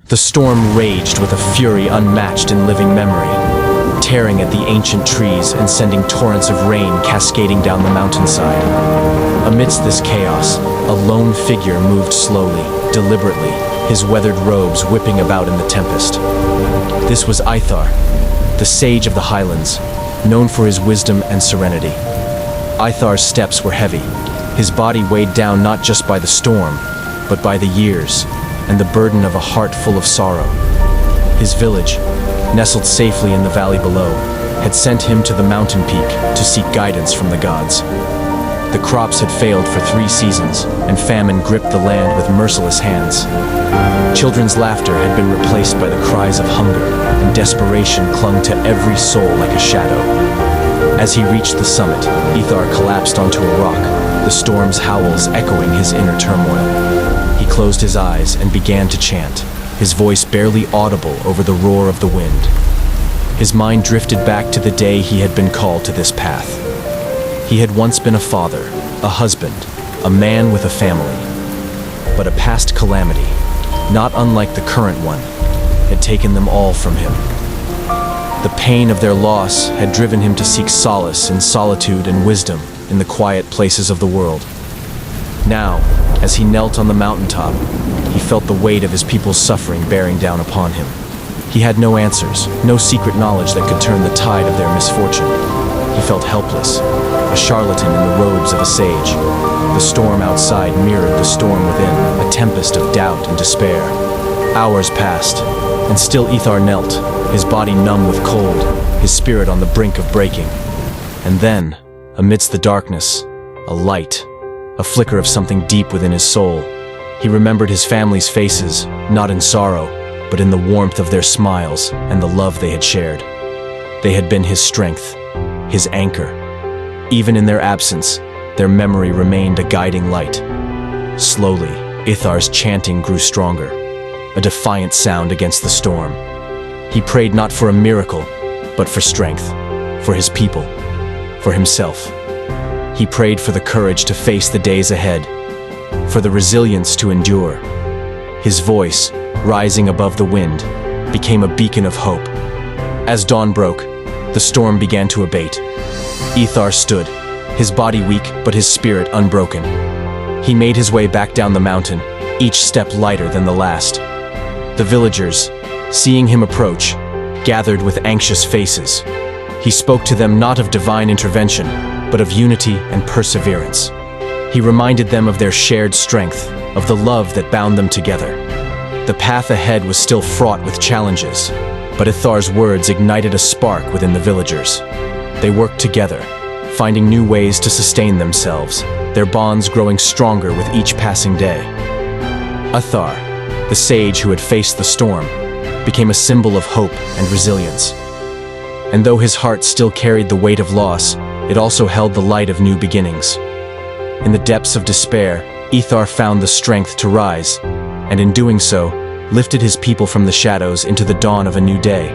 The storm raged with a fury unmatched in living memory, tearing at the ancient trees and sending torrents of rain cascading down the mountainside. Amidst this chaos, a lone figure moved slowly, deliberately, his weathered robes whipping about in the tempest. This was Ithar, the sage of the Highlands, known for his wisdom and serenity. Ithar's steps were heavy, his body weighed down not just by the storm, but by the years and the burden of a heart full of sorrow. His village, nestled safely in the valley below, had sent him to the mountain peak to seek guidance from the gods. The crops had failed for 3 seasons, and famine gripped the land with merciless hands. Children's laughter had been replaced by the cries of hunger, and desperation clung to every soul like a shadow. As he reached the summit, Ithar collapsed onto a rock, the storm's howls echoing his inner turmoil. He closed his eyes and began to chant, his voice barely audible over the roar of the wind. His mind drifted back to the day he had been called to this path. He had once been a father, a husband, a man with a family. But a past calamity, not unlike the current one, had taken them all from him. The pain of their loss had driven him to seek solace in solitude and wisdom in the quiet places of the world. Now, as he knelt on the mountaintop, he felt the weight of his people's suffering bearing down upon him. He had no answers, no secret knowledge that could turn the tide of their misfortune. He felt helpless, a charlatan in the robes of a sage. The storm outside mirrored the storm within, a tempest of doubt and despair. Hours passed, and still Ithar knelt, his body numb with cold, his spirit on the brink of breaking. And then, amidst the darkness, a light, a flicker of something deep within his soul. He remembered his family's faces, not in sorrow, but in the warmth of their smiles and the love they had shared. They had been his strength, his anchor. Even in their absence, their memory remained a guiding light. Slowly, Ithar's chanting grew stronger, a defiant sound against the storm. He prayed not for a miracle, but for strength, for his people, for himself. He prayed for the courage to face the days ahead, for the resilience to endure. His voice, rising above the wind, became a beacon of hope. As dawn broke, the storm began to abate. Ithar stood, his body weak but his spirit unbroken. He made his way back down the mountain, each step lighter than the last. The villagers, seeing him approach, gathered with anxious faces. He spoke to them not of divine intervention, but of unity and perseverance. He reminded them of their shared strength, of the love that bound them together. The path ahead was still fraught with challenges, but Ithar's words ignited a spark within the villagers. They worked together, finding new ways to sustain themselves, their bonds growing stronger with each passing day. Ithar, the sage who had faced the storm, became a symbol of hope and resilience. And though his heart still carried the weight of loss, it also held the light of new beginnings. In the depths of despair, Ithar found the strength to rise, and in doing so, lifted his people from the shadows into the dawn of a new day.